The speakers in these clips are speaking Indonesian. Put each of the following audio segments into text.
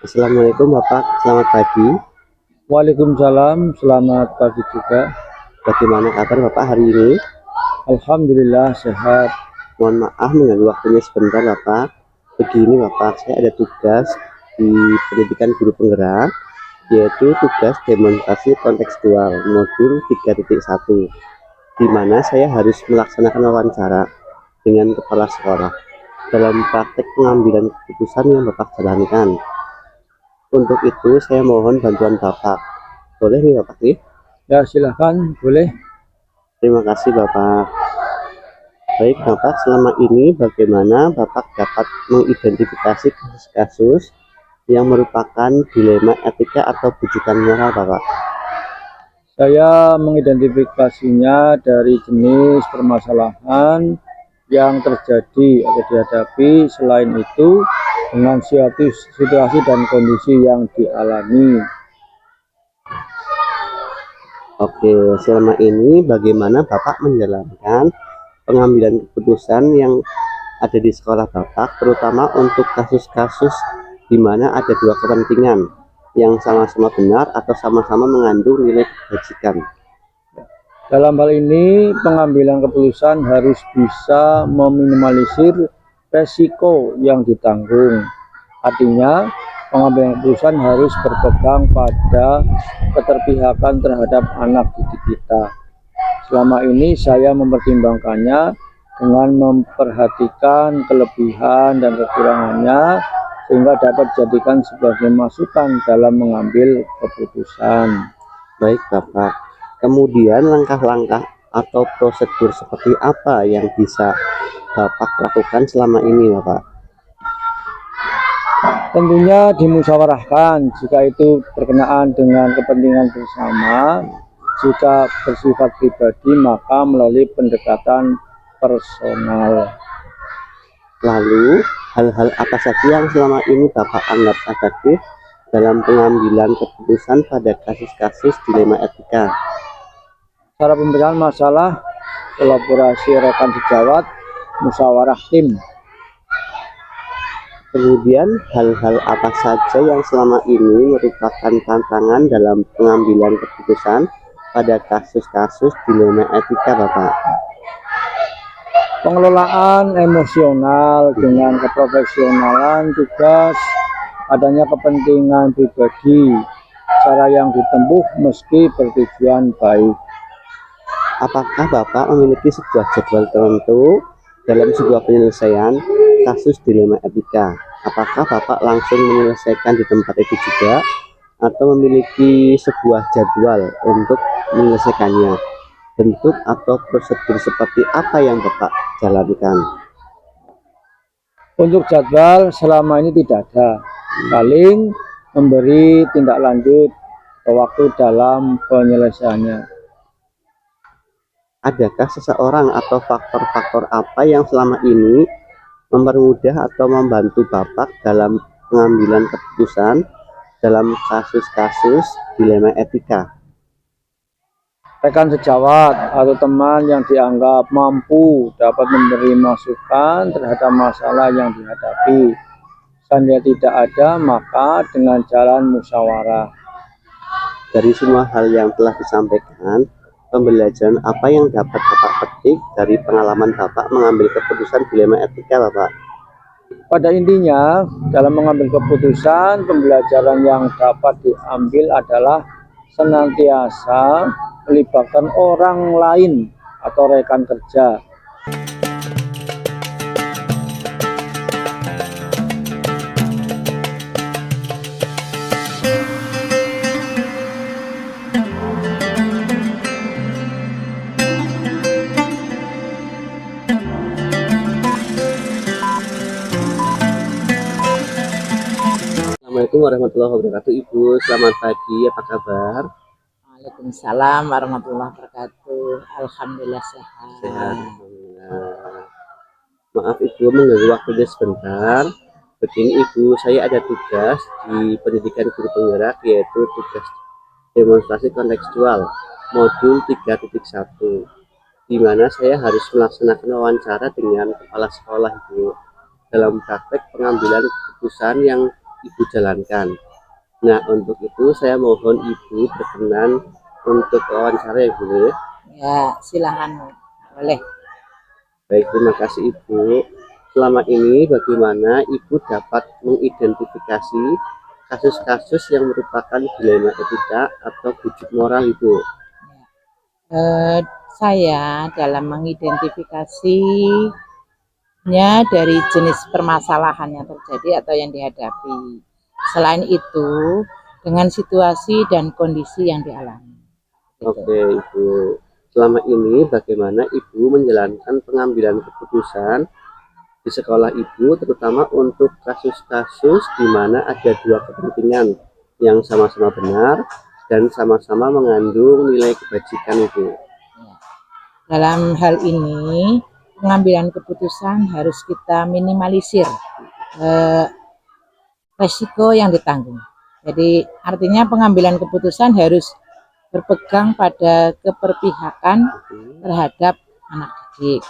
Assalamualaikum Bapak, selamat pagi. Waalaikumsalam, selamat pagi juga. Bagaimana kabar Bapak hari ini? Alhamdulillah sehat. Mohon maaf mengganggu waktunya sebentar Bapak. Begini Bapak, saya ada tugas di pendidikan guru penggerak, yaitu tugas demonstrasi kontekstual modul 3.1, di mana saya harus melaksanakan wawancara dengan kepala sekolah dalam praktek pengambilan keputusan yang Bapak jalankan. Untuk itu saya mohon bantuan Bapak. Boleh nih Bapak nih? Ya silahkan, boleh. Terima kasih Bapak. Baik Bapak, selama ini bagaimana Bapak dapat mengidentifikasi kasus-kasus yang merupakan dilema etika atau bujukan moral Bapak? Saya mengidentifikasinya dari jenis permasalahan yang terjadi atau dihadapi, selain itu dengan situasi dan kondisi yang dialami. Oke, selama ini bagaimana Bapak menjalankan pengambilan keputusan yang ada di sekolah Bapak, terutama untuk kasus-kasus di mana ada dua kepentingan yang sama-sama benar atau sama-sama mengandung nilai kebajikan? Dalam hal ini, pengambilan keputusan harus bisa meminimalisir resiko yang ditanggung. Artinya, pengambilan keputusan harus berpegang pada keterpihakan terhadap anak didik kita. Selama ini saya mempertimbangkannya dengan memperhatikan kelebihan dan kekurangannya, sehingga dapat dijadikan sebagai masukan dalam mengambil keputusan. Baik Bapak, kemudian langkah-langkah atau prosedur seperti apa yang bisa Bapak lakukan selama ini Bapak? Tentunya dimusyawarahkan jika itu berkenaan dengan kepentingan bersama. Jika bersifat pribadi maka melalui pendekatan personal. Lalu hal-hal apa saja yang selama ini Bapak anggap efektif dalam pengambilan keputusan pada kasus-kasus dilema etika? Cara pembenahan masalah, kolaborasi rekan sejawat, musyawarah tim. Kemudian hal-hal apa saja yang selama ini merupakan tantangan dalam pengambilan keputusan pada kasus-kasus dilema etika Bapak? Pengelolaan emosional dengan keprofesionalan tugas, adanya kepentingan pribadi, cara yang ditempuh meski bertujuan baik. Apakah Bapak memiliki sebuah jadwal tertentu dalam sebuah penyelesaian kasus dilema etika? Apakah Bapak langsung menyelesaikan di tempat itu juga atau memiliki sebuah jadwal untuk menyelesaikannya? Bentuk atau prosedur seperti apa yang Bapak jalankan? Untuk jadwal selama ini tidak ada, paling memberi tindak lanjut ke waktu dalam penyelesaiannya. Adakah seseorang atau faktor-faktor apa yang selama ini mempermudah atau membantu Bapak dalam pengambilan keputusan dalam kasus-kasus dilema etika? Rekan sejawat atau teman yang dianggap mampu dapat memberi masukan terhadap masalah yang dihadapi. Seandainya tidak ada, maka dengan jalan musyawarah. Dari semua hal yang telah disampaikan, pembelajaran apa yang dapat Bapak petik dari pengalaman Bapak mengambil keputusan dilema etika Bapak? Pada intinya, dalam mengambil keputusan, pembelajaran yang dapat diambil adalah senantiasa melibatkan orang lain atau rekan kerja. Assalamualaikum warahmatullahi wabarakatuh. Ibu, selamat pagi, apa kabar? Waalaikumsalam warahmatullahi wabarakatuh. Alhamdulillah sehat. Sehat, alhamdulillah. Maaf Ibu mengganggu waktunya sebentar. Begini Ibu, saya ada tugas di pendidikan guru penggerak, yaitu tugas demonstrasi kontekstual modul 3.1, di mana saya harus melaksanakan wawancara dengan kepala sekolah Ibu dalam praktek pengambilan keputusan yang Ibu jalankan. Nah, untuk itu saya mohon Ibu berkenan untuk wawancara ya Bu. Ya, silakan. Boleh. Baik, terima kasih Ibu. Selama ini bagaimana Ibu dapat mengidentifikasi kasus-kasus yang merupakan dilema etika atau bujuk moral Ibu? Eh, saya dalam mengidentifikasinya dari jenis permasalahan yang terjadi atau yang dihadapi. Selain itu, dengan situasi dan kondisi yang dialami. Gitu. Oke Ibu. Selama ini bagaimana Ibu menjalankan pengambilan keputusan di sekolah Ibu, terutama untuk kasus-kasus di mana ada dua kepentingan yang sama-sama benar dan sama-sama mengandung nilai kebajikan Ibu? Ya. Dalam hal ini, pengambilan keputusan harus kita minimalisir resiko yang ditanggung. Jadi artinya pengambilan keputusan harus berpegang pada keberpihakan terhadap anak didik.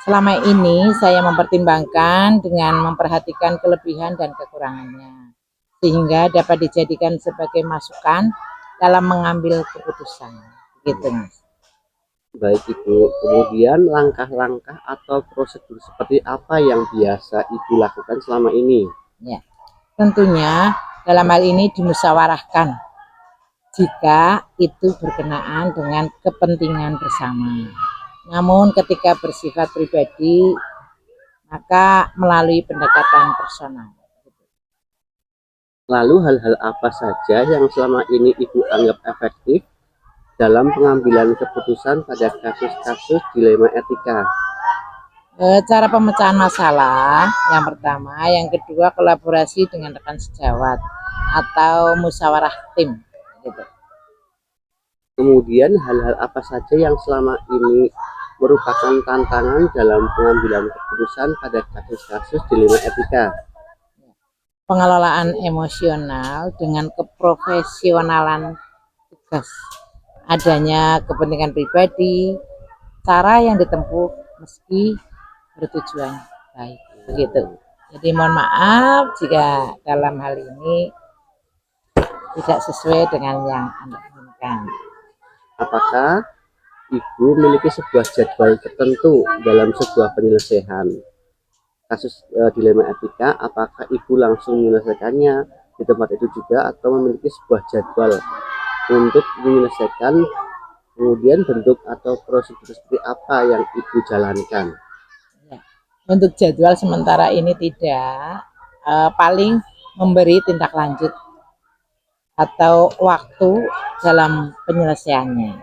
Selama ini saya mempertimbangkan dengan memperhatikan kelebihan dan kekurangannya, sehingga dapat dijadikan sebagai masukan dalam mengambil keputusan. Gitu, Mas. Baik Ibu, kemudian langkah-langkah atau prosedur seperti apa yang biasa Ibu lakukan selama ini? Ya, tentunya dalam hal ini dimusyawarahkan jika itu berkenaan dengan kepentingan bersama. Namun ketika bersifat pribadi, maka melalui pendekatan personal. Lalu hal-hal apa saja yang selama ini Ibu anggap efektif dalam pengambilan keputusan pada kasus-kasus dilema etika? Cara pemecahan masalah yang pertama, yang kedua kolaborasi dengan rekan sejawat atau musyawarah tim. Gitu. Kemudian hal-hal apa saja yang selama ini merupakan tantangan dalam pengambilan keputusan pada kasus-kasus dilema etika? Pengelolaan emosional dengan keprofesionalan tugas, adanya kepentingan pribadi, cara yang ditempuh meski bertujuan baik, begitu. Jadi mohon maaf jika dalam hal ini tidak sesuai dengan yang Anda inginkan. Apakah Ibu memiliki sebuah jadwal tertentu dalam sebuah penyelesaian kasus dilema etika? Apakah Ibu langsung menyelesaikannya di tempat itu juga atau memiliki sebuah jadwal untuk menyelesaikan, kemudian bentuk atau prosedur seperti apa yang Ibu jalankan? Ya. Untuk jadwal sementara ini tidak, paling memberi tindak lanjut atau waktu dalam penyelesaiannya.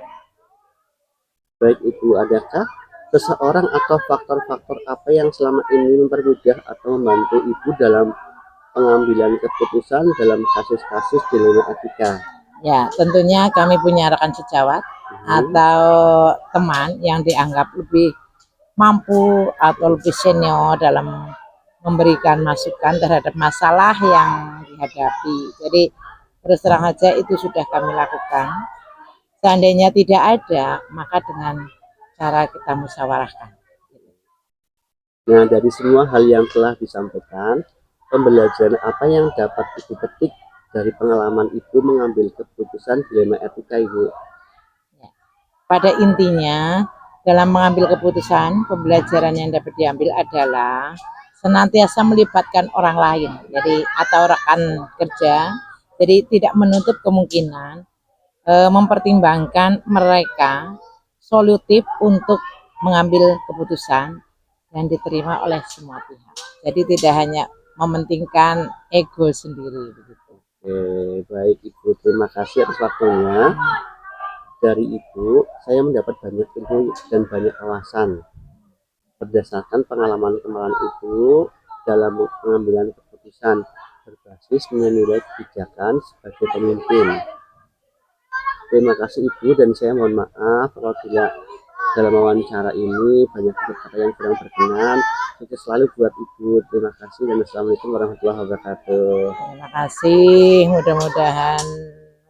Baik Ibu, adakah seseorang atau faktor-faktor apa yang selama ini mempermudah atau membantu Ibu dalam pengambilan keputusan dalam kasus-kasus dilema etika? Ya, tentunya kami punya rekan sejawat atau teman yang dianggap lebih mampu atau lebih senior dalam memberikan masukan terhadap masalah yang dihadapi. Jadi terus terang saja itu sudah kami lakukan. Seandainya tidak ada, maka dengan cara kita musyawarahkan. Nah, dari semua hal yang telah disampaikan, pembelajaran apa yang dapat Ibu petik dari pengalaman Ibu mengambil keputusan dilema etika Ibu? Ya. Pada intinya, dalam mengambil keputusan, pembelajaran yang dapat diambil adalah senantiasa melibatkan orang lain, jadi atau rekan kerja, jadi tidak menutup kemungkinan mempertimbangkan mereka solutif untuk mengambil keputusan yang diterima oleh semua pihak. Jadi tidak hanya mementingkan ego sendiri begitu. Baik Ibu, terima kasih atas waktunya. Dari Ibu, saya mendapat banyak ilmu dan banyak wawasan berdasarkan pengalaman-pengalaman Ibu dalam pengambilan keputusan berbasis nilai kebijakan sebagai pemimpin. Terima kasih Ibu, dan saya mohon maaf apabila dalam wawancara ini banyak kata-kata yang kurang berkenan. Sukses selalu buat Ibu. Terima kasih dan Assalamualaikum warahmatullahi wabarakatuh. Terima kasih, mudah-mudahan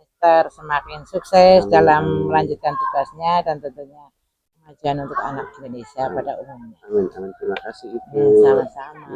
Mister semakin sukses dalam melanjutkan tugasnya dan tentunya kemajuan untuk anak Indonesia pada umumnya. Amin, amin. Terima kasih Ibu. Sama-sama.